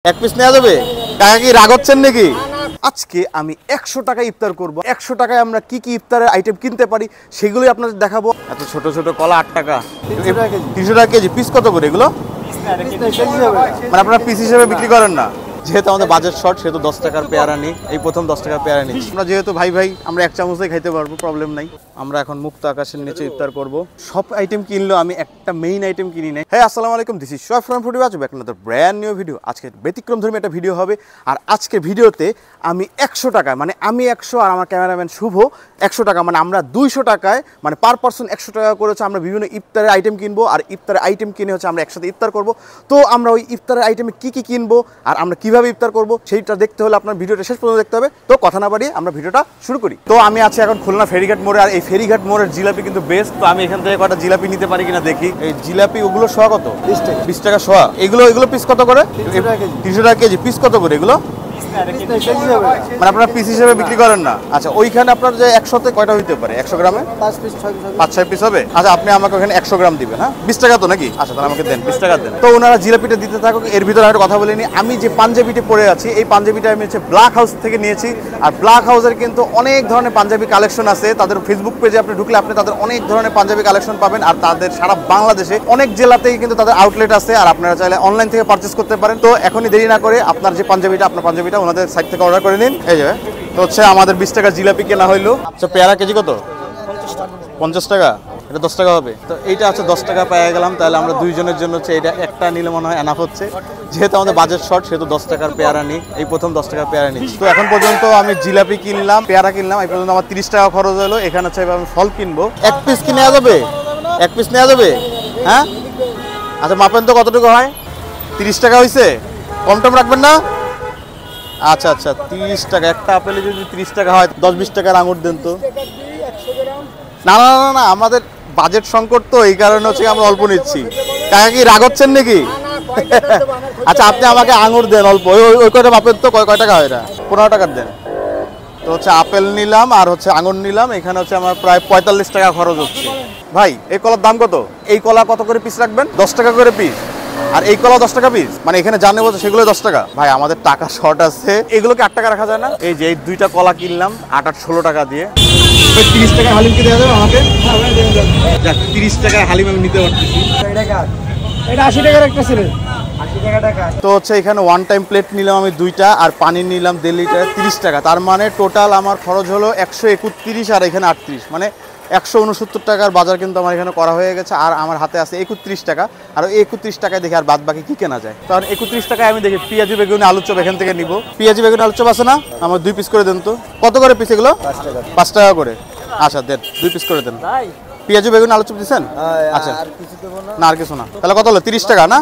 এক পিস নেওয়া যাবে? টাকা কি রাগ হচ্ছেন নাকি? আজকে আমি 100 টাকা ইফতার করব। 100 টাকায় আমরা কি কি ইফতারের আইটেম কিনতে পারি সেগুলোই আপনাদের দেখাবো। এত ছোট ছোট কলা 8 টাকা, 300 টাকা কেজি। পিস কত করে এগুলো? মানে আপনারা পিস হিসেবে বিক্রি করেন না? যেহেতু আমাদের বাজেট শর্ট সেহেতু 10 টাকার পেয়ারা নিই, এই প্রথম 10 টাকার পেয়ারা নিই। আমরা যেহেতু ভাই ভাই আমরা এক চামচেই খাইতে পারবো, প্রবলেম নাই। আমরা এখন মুক্ত আকাশের নিচে ইফতার করব। সব আইটেম কিনলেও আমি একটা মেইন আইটেম কিনি নাই। হ্যাঁ, আসসালামু আলাইকুম, this is Shoaib from foodie watch, back to brand new video. আজকে ব্যতিক্রমধর্মী একটা ভিডিও হবে। আর আজকের ভিডিওতে আমি 100 টাকায়, মানে আমি 100 আর আমার ক্যামেরাম্যান শুভ 100 টাকা, মানে আমরা 200 টাকায়, মানে পার পার্সন 100 টাকা করে হচ্ছে আমরা বিভিন্ন ইফতারের আইটেম কিনবো। আর ইফতারের আইটেম কিনে হচ্ছে আমরা একসাথে ইফতার করব। তো আমরা ওই ইফতারের আইটেমে কি কি কিনবো আর আমরা কিভাবে ইফতার করব সেইটা দেখতে হলে আপনার ভিডিওটা শেষ পর্যন্ত দেখতে হবে। তো কথা না বাড়িয়ে আমরা ভিডিওটা শুরু করি। তো আমি আছি এখন খুলনা ফেরিঘাট মোড়ে, আর এই ফেরিঘাট মোড়ের জিলাপি কিন্তু বেস্ট। তো আমি এখান থেকে কটা জিলাপি নিতে পারি কিনা দেখি। এই জিলাপি ওগুলো শোয়া কত? 20 টাকা শোয়া। এগুলো পিস কত করে? 300 টাকা কেজি। পিস কত করে এগুলো? মানে আপনারা পিস হিসেবে বিক্রি করেন না? আচ্ছা, ওইখানে আপনার যে 100তে কয়টা হইতে পারে? 100 গ্রামে 5-6 পিস হবে। আচ্ছা, আপনি আমাকে ওখানে 100 গ্রাম দিবেন। হ্যাঁ, 20 টাকা তো নাকি? আচ্ছা, তাহলে আমাকে দেন 20 টাকা দেন। তো ওনারা জিলাপিটা দিতে থাকুক। এর ভিতরে একটা কথা বলিনি, আমি যে পাঞ্জাবিটি পরে আছি এই পাঞ্জাবিটা আমি হচ্ছে ব্ল্যাক হাউস থেকে নিয়েছি। আর ব্ল্যাক হাউসের কিন্তু অনেক ধরনের পাঞ্জাবি কালেকশন আছে। তাদের ফেসবুক পেজে আপনি ঢুকলে আপনি তাদের অনেক ধরনের পাঞ্জাবি কালেকশন পাবেন। আর তাদের সারা বাংলাদেশে অনেক জেলাতেই কিন্তু তাদের আউটলেট আছে। আর আপনারা চাইলে অনলাইন থেকে পারচেস করতে পারেন। তো এখনই দেরি না করে আপনার পাঞ্জাবিটা ওনাদের সাইট থেকে অর্ডার করে নিন। এই যে তো হচ্ছে আমাদের 20 টাকা জিলাপি কেনা হইলো। আচ্ছা, পেয়ারা কেজি কত? 50 টাকা। এটা 10 টাকা হবে। তো এইটা হচ্ছে 10 টাকা পেয়ে গেলাম। তাহলে আমরা দুইজনের জন্য হচ্ছে এটা একটা নিলে মনে হয় এনাফ হচ্ছে। যেহেতু আমাদের বাজেট শর্ট সেহেতু 10 টাকার পেয়ারা নিই, এই প্রথম 10 টাকার পেয়ারা নিই। তো এখন পর্যন্ত আমি জিলাপি কিনলাম, পেয়ারা কিনলাম, এই পর্যন্ত আমার 30 টাকা খরচ হলো। এখানে হচ্ছে আমি ফল কিনবো। এক পিস কি নেওয়া যাবে? এক পিস নেওয়া যাবে? হ্যাঁ, আচ্ছা মাপেন তো কতটুকু হয়? 30 টাকা হয়েছে? কম টম রাখবেন না? আচ্ছা আচ্ছা, 30 টাকা। একটা আপেলে যদি 30 টাকা হয়, 10-20 টাকার আঙুর দেন তো। না না না না, আমাদের বাজেট সংকট, তো এই কারণে হচ্ছে আমরা অল্প নিচ্ছি। টাকা কি রাগ হচ্ছেন নাকি? আচ্ছা, আপনি আমাকে আঙুর দেন অল্প। ওই কয়টা মাপেন তো, কয় টাকা হয় এটা? 15 টাকার দেন। তো হচ্ছে আপেল নিলাম আর হচ্ছে আঙুর নিলাম। এখানে হচ্ছে আমার প্রায় 45 টাকা খরচ হচ্ছে। ভাই, এই কলার দাম কত? এই কলা কত করে পিস রাখবেন? 10 টাকা করে পিস। আর এই কলা 10 টাকা পিস, মানে এখানে জানে বলছে সেগুলো 10 টাকা। ভাই, আমাদের টাকা শর্ট আছে, এগুলোকে 8 টাকা রাখা যায় না? এই যে এই দুইটা কলা কিনলাম 8-16 টাকা দিয়ে। 30 টাকা হালিম কি দেওয়া যাবে আমাকে? 30 টাকা হালিম আমি নিতে পারতেছি। এটা 80 টাকার একটা ছিল। 80 টাকা। তো হচ্ছে এখানে ওয়ান টাইম প্লেট নিলাম আমি 2টা, আর পানি নিলাম 1.5 লিটার, 30 টাকা। তার মানে টোটাল আমার খরচ হলো 131, আর এখানে 38, মানে 169 টাকার বাজার কিন্তু আমার এখানে করা হয়ে গেছে। আর আমার হাতে আছে 31 টাকা। আর ওই 31 টাকায় দেখি আর বাদ বাকি কি কেনা যায়। কারণ 31 টাকায় আমি দেখি পেঁয়াজি বেগুনি আলুর চপ এখান থেকে নিব। পেঁয়াজি বেগুনি আলুর চপ আছে না? আমার 2 পিস করে দেন তো। কত করে পিস এগুলো? 5 টাকা করে। আচ্ছা দেন, 2 পিস করে দেন। পেঁয়াজি বেগুনি আলুর চপ দিচ্ছেন? আচ্ছা, না আর কিছু না। তাহলে কত হলো? 30 টাকা না?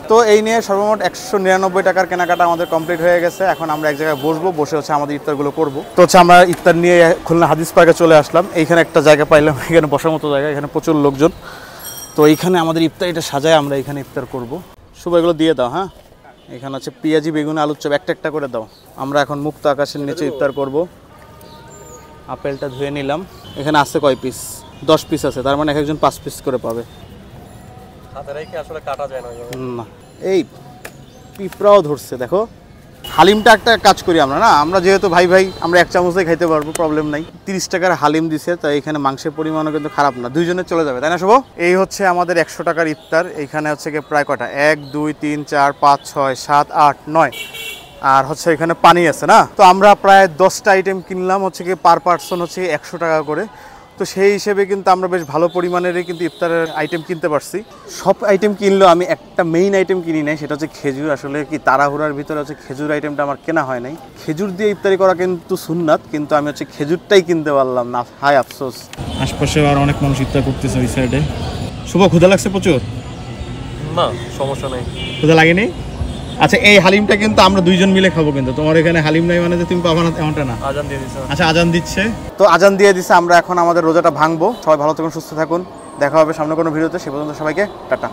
তো এই নিয়ে সর্বমোট 199 টাকার কেনাকাটা আমাদের কমপ্লিট হয়ে গেছে। এখন আমরা এক জায়গায় বসবো, বসে হচ্ছে আমাদের ইফতারগুলো করবো। তো হচ্ছে আমরা ইফতার নিয়ে খুলনা হাদিস পার্কে চলে আসলাম। এইখানে একটা জায়গা পাইলাম, এখানে বসার মতো জায়গা, এখানে প্রচুর লোকজন। তো এইখানে আমাদের ইফতার এটা সাজায় আমরা এখানে ইফতার করব। শুভ, এগুলো দিয়ে দাও। হ্যাঁ, এখানে হচ্ছে পেঁয়াজি বেগুনি আলুর চপ একটা একটা করে দাও। আমরা এখন মুক্ত আকাশের নিচে ইফতার করব। আপেলটা ধুয়ে নিলাম। এখানে আছে কয় পিস? 10 পিস আছে। তার মানে একজন 5 পিস করে পাবে। না, এই পিঁপড়াও ধরছে দেখো। হালিমটা একটা কাজ করি আমরা, না আমরা যেহেতু ভাই ভাই আমরা এক চামচেই খাইতে পারবো, প্রবলেম নাই। 30 টাকার হালিম দিছে, তো এখানে মাংসের পরিমাণও কিন্তু খারাপ না, দুইজনের চলে যাবে, তাই না শুভ? এই হচ্ছে আমাদের 100 টাকার ইফতার। এইখানে হচ্ছে কি প্রায় কটা? 1 2 3 4 5 6 7 8 9, আর হচ্ছে এখানে পানি আছে না? তো আমরা প্রায় 10টা আইটেম কিনলাম, হচ্ছে কি পার পার্সন হচ্ছে 100 টাকা করে। তো সেই হিসেবে কিন্তু আমরা বেশ ভালো পরিমাণেরই কিন্তু ইফতারের আইটেম কিনতে পারছি। সব আইটেম কিনলেও আমি একটা মেইন আইটেম কিনি নাই, সেটা হচ্ছে খেজুর। আসলে কি তাড়াহুড়ার ভিতরে হচ্ছে খেজুর আইটেমটা আমার কেনা হয় নাই। খেজুর দিয়ে ইফতারি করা কিন্তু সুন্নাত, কিন্তু আমি হচ্ছে খেজুরটাই কিনতে পারলাম না, হায় আফসোস। আশপাশে আর অনেক মানুষ ইফতার করতেছে ওই সাইডে। শুভ, ক্ষুধা লাগছে প্রচুর? না, সমস্যা নেই। ক্ষুধা লাগেনি? আচ্ছা, এই হালিমটা কিন্তু আমরা দুইজন মিলে খাবো, কিন্তু তোমার এখানে হালিম নাই মানে যে তুমি পাবা না এমনটা না। আজান দিয়ে দিছে। আচ্ছা, আজান দিচ্ছে। তো আজান দিয়ে দিছে, আমরা এখন আমাদের রোজাটা ভাঙবো। সবাই ভালো থাকুন, সুস্থ থাকুন। দেখা হবে সামনে কোনো ভিডিওতে। সে পর্যন্ত সবাইকে টাটা।